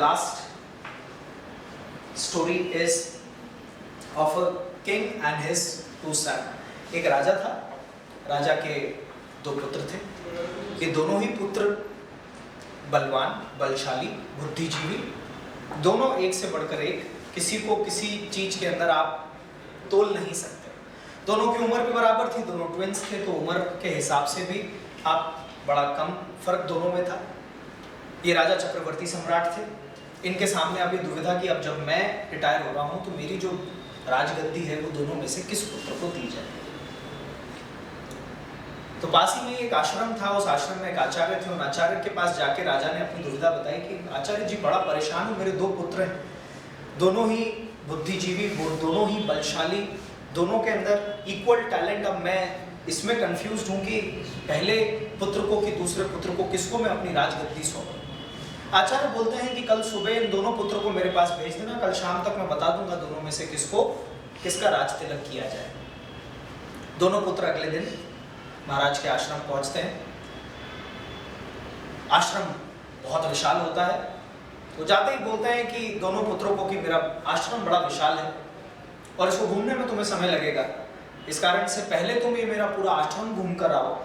Last story is of a king and his two sons। एक राजा था, राजा के दो पुत्र थे। ये दोनों ही पुत्र बलवान, बलशाली, बुद्धिजीवी, दोनों एक से बढ़कर एक, किसी को किसी चीज के अंदर आप तोल नहीं सकते। दोनों की उम्र भी बराबर थी, दोनों ट्विंस थे, तो उम्र के हिसाब से भी आप बड़ा कम फर्क दोनों में था। ये राजा चक्रवर्ती सम्राट थे। इनके सामने अभी दुविधा कि अब जब मैं रिटायर हो रहा हूं तो मेरी जो राजगद्दी है वो दोनों में से किस पुत्र को दी जाए। तो पास ही में एक आश्रम था, उस आश्रम में एक आचार्य थे। उन आचार्य के पास जाके राजा ने अपनी दुविधा बताई कि आचार्य जी बड़ा परेशान हूँ, मेरे दो पुत्र हैं, दोनों ही बुद्धिजीवी, दोनों ही बलशाली, दोनों के अंदर इक्वल टैलेंट। अब मैं इसमें कंफ्यूज हूँ कि पहले पुत्र को कि दूसरे पुत्र को, किसको मैं अपनी राजगद्दी सौंपूं। आचार्य बोलते हैं कि कल सुबह इन दोनों पुत्र को मेरे पास भेज देना, कल शाम तक मैं बता दूंगा दोनों में से किसका राज तिलक किया जाए। दोनों पुत्र अगले दिन महाराज के आश्रम पहुंचते हैं। आश्रम बहुत विशाल होता है, तो जाते ही बोलते हैं कि दोनों पुत्रों को कि मेरा आश्रम बड़ा विशाल है और इसको घूमने में तुम्हें समय लगेगा, इस कारण से पहले तुम ये मेरा पूरा आश्रम घूम कर आओ,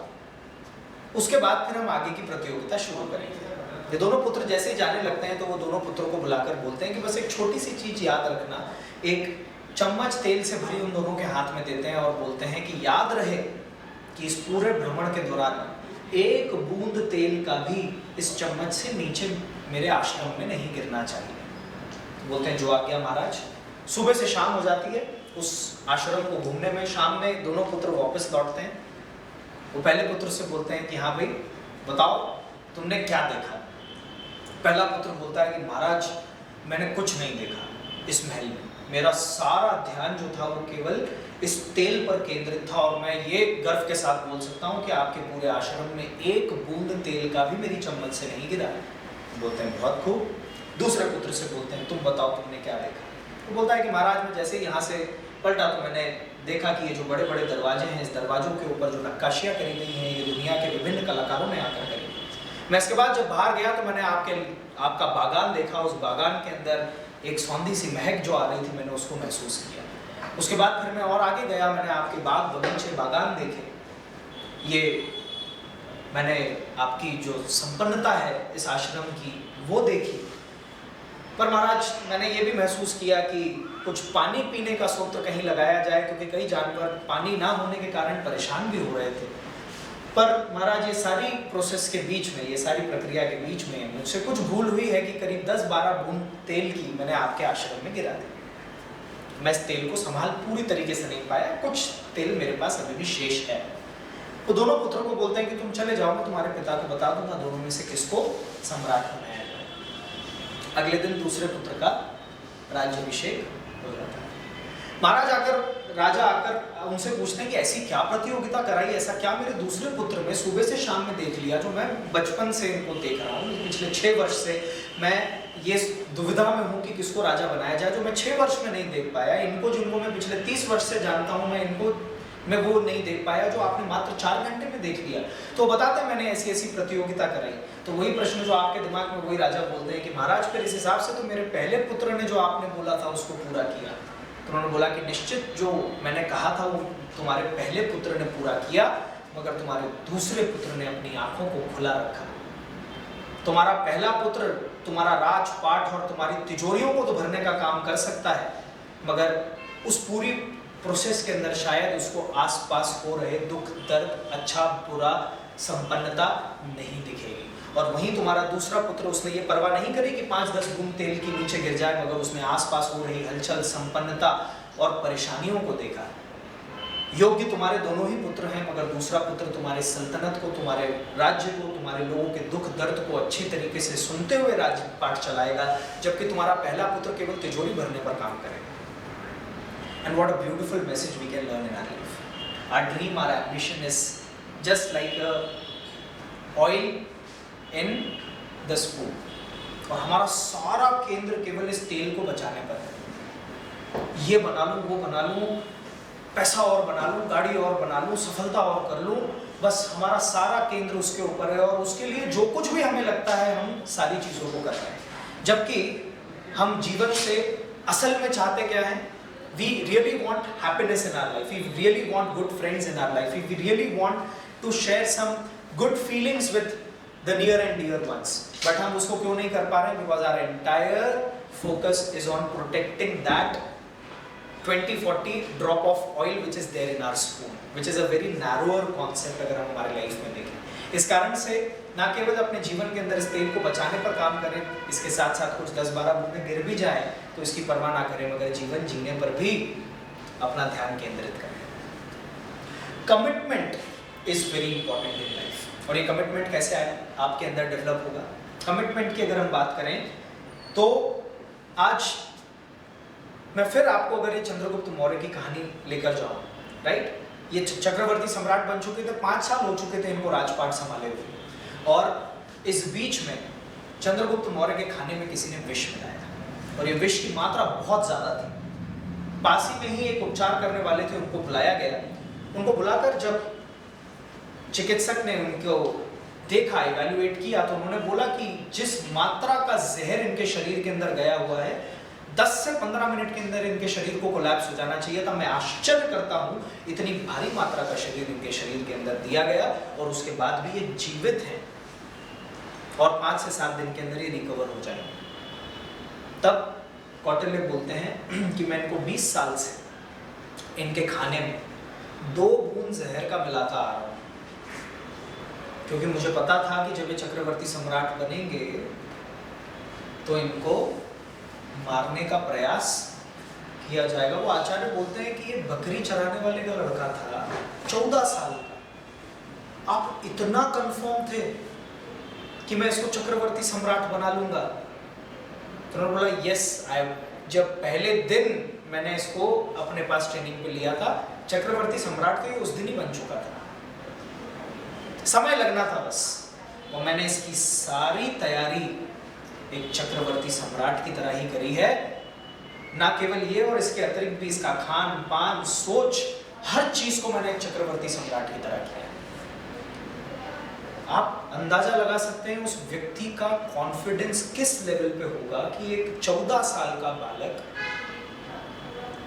उसके बाद फिर हम आगे की प्रतियोगिता शुरू करेंगे। ये दोनों पुत्र जैसे ही जाने लगते हैं तो वो दोनों पुत्रों को बुलाकर बोलते हैं कि बस एक छोटी सी चीज याद रखना। एक चम्मच तेल से भरी उन दोनों के हाथ में देते हैं और बोलते हैं कि याद रहे कि इस पूरे भ्रमण के दौरान एक बूंद तेल का भी इस चम्मच से नीचे मेरे आश्रम में नहीं गिरना चाहिए। बोलते हैं जो आज्ञा महाराज। सुबह से शाम हो जाती है उस आश्रम को घूमने में। शाम में दोनों पुत्र वापस लौटते हैं। वो पहले पुत्र से बोलते हैं कि हाँ भाई बताओ तुमने क्या देखा। पहला पुत्र बोलता है कि महाराज मैंने कुछ नहीं देखा इस महल में, मेरा सारा ध्यान जो था वो केवल इस तेल पर केंद्रित था और मैं ये गर्व के साथ बोल सकता हूँ कि आपके पूरे आश्रम में एक बूंद तेल का भी मेरी चम्मच से नहीं गिरा। बोलते हैं बहुत खूब। दूसरे पुत्र से बोलते हैं तुम बताओ तुमने क्या देखा। वो बोलता है कि महाराज मैं जैसे ही यहाँ से पलटा तो मैंने देखा कि ये जो बड़े बड़े दरवाजे हैं, इस दरवाजों के ऊपर जो नक्काशियाँ करी गई हैं ये दुनिया के विभिन्न कलाकारों ने आकर करी। मैं इसके बाद जब बाहर गया तो मैंने आपका बागान देखा। उस बागान के अंदर एक सौंधी सी महक जो आ रही थी, मैंने उसको महसूस किया। उसके बाद फिर मैं और आगे गया, मैंने आपके बाग बगीचे बागान देखे। ये मैंने आपकी जो संपन्नता है इस आश्रम की वो देखी। पर महाराज मैंने ये भी महसूस किया कि कुछ पानी पीने का सूत्र कहीं लगाया जाए, क्योंकि कई जानवर पानी ना होने के कारण परेशान भी हो रहे थे। पर महाराज ये सारी प्रोसेस के बीच में, ये सारी प्रक्रिया के बीच में मुझसे कुछ भूल हुई है कि करीब 10-12 बूंद तेल की मैंने आपके आश्रम में गिरा दी। मैं इस तेल को संभाल पूरी तरीके से नहीं पाया, कुछ तेल मेरे पास अभी भी शेष है। वो दोनों पुत्रों को बोलते हैं कि तुम चले जाओ, मैं तुम्हारे पिता को बता दूंगा दोनों में से किसको सम्राट बनाया जाए। अगले दिन दूसरे पुत्र का राज्याभिषेक हो जाता है। राजा आकर उनसे पूछते हैं कि ऐसी क्या प्रतियोगिता कराई, ऐसा क्या मेरे दूसरे पुत्र में सुबह से शाम में देख लिया जो मैं बचपन से इनको देख रहा हूँ। पिछले 6 वर्ष से मैं ये दुविधा में हूँ कि किसको राजा बनाया जाए, जो मैं 6 वर्ष में नहीं देख पाया। इनको जिनको मैं पिछले 30 वर्ष से जानता हूँ मैं वो नहीं देख पाया जो आपने मात्र 4 घंटे में देख लिया। तो बताते हैं मैंने ऐसी प्रतियोगिता कराई। तो वही प्रश्न जो आपके दिमाग में, वही राजा बोलते हैं कि महाराज फिर इस हिसाब से तो मेरे पहले पुत्र ने जो आपने बोला था उसको पूरा किया। तो उन्होंने बोला कि निश्चित जो मैंने कहा था वो तुम्हारे पहले पुत्र ने पूरा किया, मगर तुम्हारे दूसरे पुत्र ने अपनी आंखों को खुला रखा। तुम्हारा पहला पुत्र तुम्हारा राजपाट और तुम्हारी तिजोरियों को तो भरने का काम कर सकता है, मगर उस पूरी प्रोसेस के अंदर शायद उसको आसपास हो रहे दुख, दर्द, अच्छा बुरा, संपन्नता नहीं दिखेगी। और वहीं तुम्हारा दूसरा पुत्र, उसने ये परवाह नहीं करी कि 5-10 बूंद तेल के नीचे गिर जाए, मगर उसने आसपास हो रही हलचल, संपन्नता और परेशानियों को देखा। योग्य तुम्हारे दोनों ही पुत्र हैं, मगर दूसरा पुत्र तुम्हारे सल्तनत को, तुम्हारे राज्य को, तुम्हारे लोगों के दुख दर्द को अच्छी तरीके से सुनते हुए राज्य पाठ चलाएगा, जबकि तुम्हारा पहला पुत्र केवल तिजोरी भरने पर काम करेगा। And what a beautiful message we can learn in our life. Our dream, our ambition is just like a oil in the spoon. और हमारा सारा केंद्र केवल इस तेल को बचाने पर है। ये बना लूँ, वो बना लूँ, पैसा और बना लूँ, गाड़ी और बना लूँ, सफलता और कर लूँ, बस हमारा सारा केंद्र उसके ऊपर है। और उसके लिए जो कुछ भी हमें लगता है हम सारी चीज़ों को कर रहे हैं। जबकि हम जीवन से असल में चाहते क्या है? We really want happiness in our life. We really want good friends in our life. We really want to share some good feelings with the near and dear ones. But हम उसको क्यों नहीं कर पा रहे? Because our entire focus is on protecting that 20-40 drop of oil which is there in our spoon, which is a very narrower concept अगर हम हमारे लाइफ में देखें। इस कारण से ना केवल अपने जीवन के अंदर इस तेल को बचाने पर काम करें, इसके साथ साथ कुछ 10-12 बूंदें गिर भी जाए तो इसकी परवाह ना करें, मगर जीवन जीने पर भी अपना ध्यान केंद्रित करें। Commitment is very important in life. और ये कमिटमेंट कैसे आए आपके अंदर डेवलप होगा? कमिटमेंट की अगर हम बात करें तो आज मैं फिर आपको अगर ये चंद्रगुप्त मौर्य की कहानी लेकर जाऊं, राइट? ये चक्रवर्ती सम्राट बन चुके थे, 5 साल हो चुके थे इनको राजपाट संभाले हुए, और इस बीच में चंद्रगुप्त मौर्य के खाने में किसी ने विष मिलाया था, और ये विष की मात्रा बहुत ज्यादा थी। पास ही में ही एक उपचार करने वाले थे, उनको बुलाया गया। उनको बुलाकर जब चिकित्सक ने उनको देखा, इवैल्यूएट किया, तो उन्होंने बोला कि जिस मात्रा का जहर इनके शरीर के अंदर गया हुआ है, 10 से 15 मिनट के अंदर इनके शरीर को कोलैप्स हो जाना चाहिए था। मैं आश्चर्य करता हूं इतनी भारी मात्रा का शरीर इनके शरीर के अंदर दिया गया और उसके बाद भी ये जीवित हैं और 5 से 7 दिन के अंदर ये रिकवर हो जाएंगे। तब कौटिल्य बोलते हैं कि मैं इनको 20 साल से इनके खाने में 2 बूंद जहर का मिलाता आ रहा हूं, क्योंकि मुझे पता था कि जब ये चक्रवर्ती सम्राट बनेंगे तो इनको मारने का प्रयास किया जाएगा। वो आचार्य बोलते हैं कि ये बकरी चराने वाले का लड़का था, 14 साल का। आप इतना कंफर्म थे कि मैं इसको चक्रवर्ती सम्राट बना लूंगा? तो उन्होंने बोला यस, जब पहले दिन मैंने इसको अपने पास ट्रेनिंग पे लिया था, चक्रवर्ती सम्राट तो ये उस दिन ही बन चुका था, समय लगना था बस। और मैंने इसकी सारी तैयारी एक चक्रवर्ती सम्राट की तरह ही करी है। ना केवल ये, और इसके अतिरिक्त भी इसका खान पान, सोच, हर चीज को मैंने एक चक्रवर्ती सम्राट की तरह किया है। आप अंदाजा लगा सकते हैं उस व्यक्ति का कॉन्फिडेंस किस लेवल पे होगा कि एक 14 साल का बालक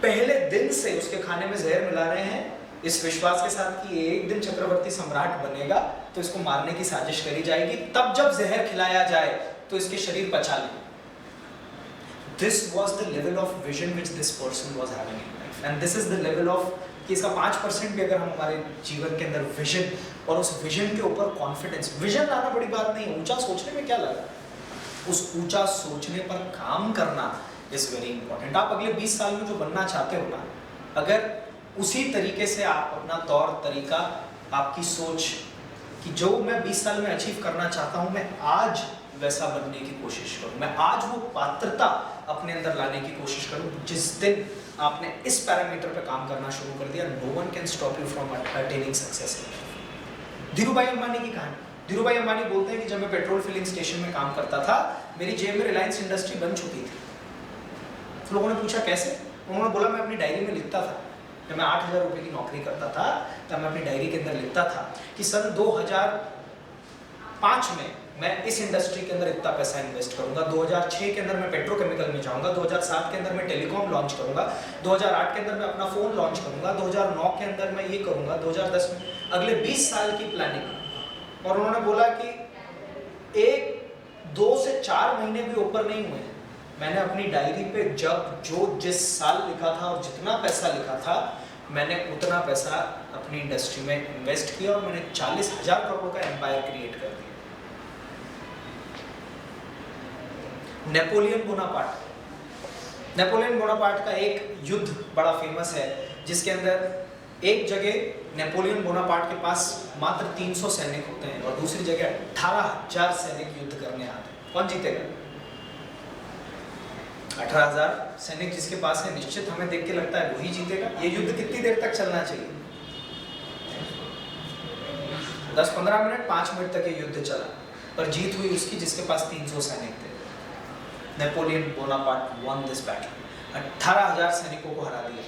पहले दिन से उसके खाने में जहर मिला रहे हैं, इस विश्वास के साथ कि एक दिन चक्रवर्ती सम्राट बनेगा तो इसको मारने की साजिश करी जाएगी, तब जब जहर खिलाया जाए तो इसके शरीर पचा ले। This was the level of vision which this person was having in life, and this is the level of कि इसका 5% भी अगर हम हमारे जीवन के अंदर विजन और उस विजन के ऊपर कॉन्फिडेंस, विजन लाना बड़ी बात नहीं है, ऊंचा सोचने में क्या लगा, उस ऊंचा सोचने पर काम करना इज वेरी इंपॉर्टेंट। आप अगले 20 साल में जो बनना चाहते हो ना, अगर उसी तरीके से आप अपना तौर तरीका, आपकी सोच कि जो मैं 20 साल में अचीव करना चाहता हूं, मैं आज वैसा बनने की कोशिश करूं, मैं आज वो पात्रता अपने अंदर लाने की कोशिश करूं। जिस दिन आपने इस पैरामीटर पे काम करना शुरू कर दिया, no one can stop you from attaining success. Dhirubhai Ambani की कहानी। धीरूभाई अंबानी बोलते हैं कि जब मैं पेट्रोल फिलिंग स्टेशन में काम करता था, मेरी जेब में रिलायंस इंडस्ट्री बन चुकी थी। तो लोगों ने पूछा कैसे? उन्होंने बोला मैं अपनी डायरी में लिखता था, जब मैं 8,000 रुपये की नौकरी करता था तब मैं अपनी डायरी के अंदर लिखता था कि सन 2005 में मैं इस इंडस्ट्री के अंदर इतना पैसा इन्वेस्ट करूंगा, 2006 के अंदर मैं पेट्रोकेमिकल में जाऊंगा, 2007 के अंदर मैं टेलीकॉम लॉन्च करूंगा, 2008 के अंदर मैं अपना फोन लॉन्च करूंगा, 2009 के अंदर मैं ये करूंगा, 2010 में, अगले 20 साल की प्लानिंग। और उन्होंने बोला कि 1-2 से 4 महीने भी ऊपर नहीं हुए, मैंने अपनी डायरी पे जब जो जिस साल लिखा था और जितना पैसा लिखा था, मैंने उतना पैसा अपनी इंडस्ट्री में इन्वेस्ट किया और मैंने 40,000 करोड़ का एम्पायर क्रिएट कर दिया। नेपोलियन बोनापार्ट का एक युद्ध बड़ा फेमस है, जिसके अंदर एक जगह नेपोलियन बोनापार्ट के पास मात्र 300 सैनिक होते हैं और दूसरी जगह 18,000 सैनिक युद्ध करने आते हैं। कौन जीतेगा? 18,000 सैनिक जिसके पास है, निश्चित हमें देख के लगता है वही जीतेगा। ये युद्ध कितनी देर तक चलना चाहिए? 10-15 मिनट, 5 मिनट तक ये युद्ध चला, पर जीत हुई उसकी जिसके पास 300 सैनिक थे। Napoleon Bonaparte won this battle, 18,000 सैनिकों को हरा दिया,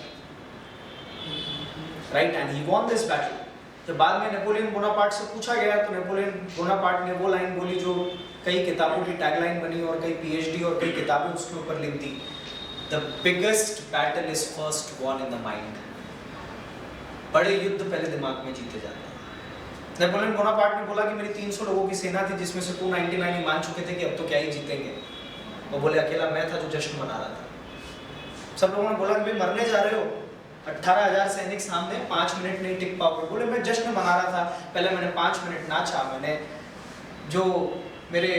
right, and he won this battle। जब बाद में नेपोलियन बोनापार्ट से पूछा गया तो नेपोलियन बोनापार्ट ने वो लाइन बोली जो कई किताबों की टैगलाइन बनी और कई पीएचडी और कई किताबें उसके ऊपर लिख दी। The biggest battle is first won in the mind. बड़े युद्ध पहले दिमाग में जीते जाते हैं। नेपोलियन बोनापार्ट ने बोला कि मेरी 300 लोगों की सेना थी जिसमें से 299 ही मान चुके थे कि अब तो क्या ही जीतेंगे। वो बोले अकेला मैं था जो जश्न मना रहा था। सब लोगों ने बोला कि भाई मरने जा रहे हो, 18,000 सैनिक सामने, 5 मिनट नहीं टिक पाओगे। बोले मैं जश्न मना रहा था, पहले मैंने 5 मिनट नाचा, मैंने जो मेरे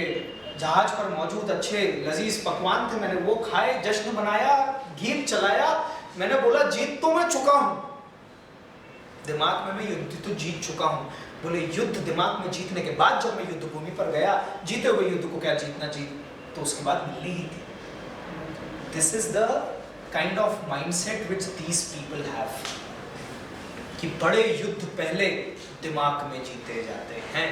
जहाज पर मौजूद अच्छे लजीज पकवान थे मैंने वो खाए, जश्न मनाया, गीत चलाया, मैंने बोला जीत तो मैं चुका हूँ, दिमाग में मैं युद्ध तो जीत चुका हूँ। बोले युद्ध दिमाग में जीतने के बाद जब मैं युद्ध भूमि पर गया, जीते हुए युद्ध को क्या जीतना, जीत तो उसके बाद मिलनी ही थी। This is the kind of mindset which these people have, कि बड़े युद्ध पहले दिमाग में जीते जाते हैं।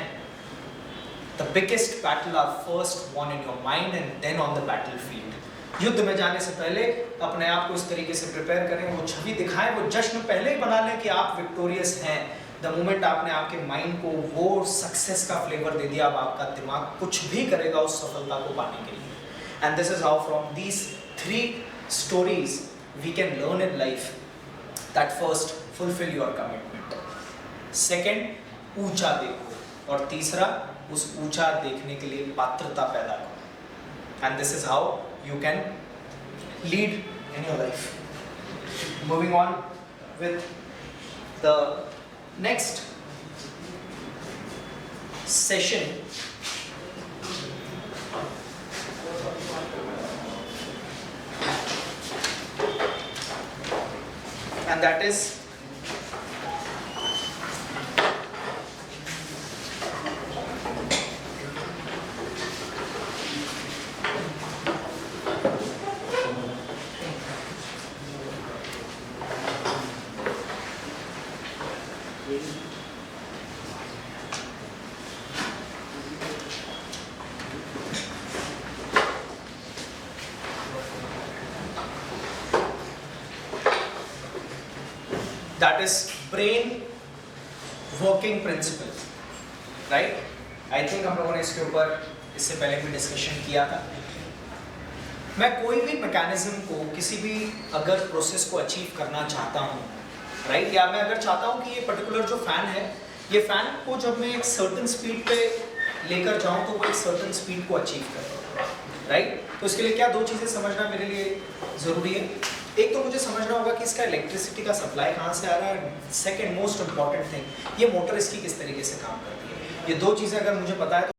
The biggest battle are first won in your mind and then on the battlefield. युद्ध में जाने से पहले अपने आप को इस तरीके से प्रिपेयर करें, वो छवि दिखाएं, वो जश्न पहले ही बना लें कि आप विक्टोरियस हैं। द मोमेंट आपने आपके माइंड को वो सक्सेस का फ्लेवर दे दिया, अब आपका दिमाग कुछ भी करेगा उस सफलता को पाने के लिए। And this is how from these 3 stories we can learn in life that first fulfill your commitment, second ऊंचा देखो, और तीसरा उस ऊंचा देखने के लिए पात्रता पैदा करो। And this is how you can lead in your life. Moving on with the next session, and that is that is brain working principle, right? I think हम लोगों ने इसके ऊपर इससे पहले भी डिस्कशन किया था। मैं कोई भी मैकेनिज्म को, किसी भी अगर प्रोसेस को अचीव करना चाहता हूँ, राइट, या मैं अगर चाहता हूँ कि ये पर्टिकुलर जो फैन है, ये फैन को जब मैं एक सर्टेन स्पीड पे लेकर जाऊँ तो वो एक सर्टेन स्पीड को अचीव करे, राइट? तो इसके लिए क्या 2 चीज़ें समझना मेरे लिए ज़रूरी है। एक तो मुझे समझना होगा कि इसका इलेक्ट्रिसिटी का सप्लाई कहाँ से आ रहा है, सेकेंड मोस्ट इम्पॉर्टेंट थिंग, ये मोटर इसकी किस तरीके से काम करती है। ये 2 चीज़ें अगर मुझे पता है तो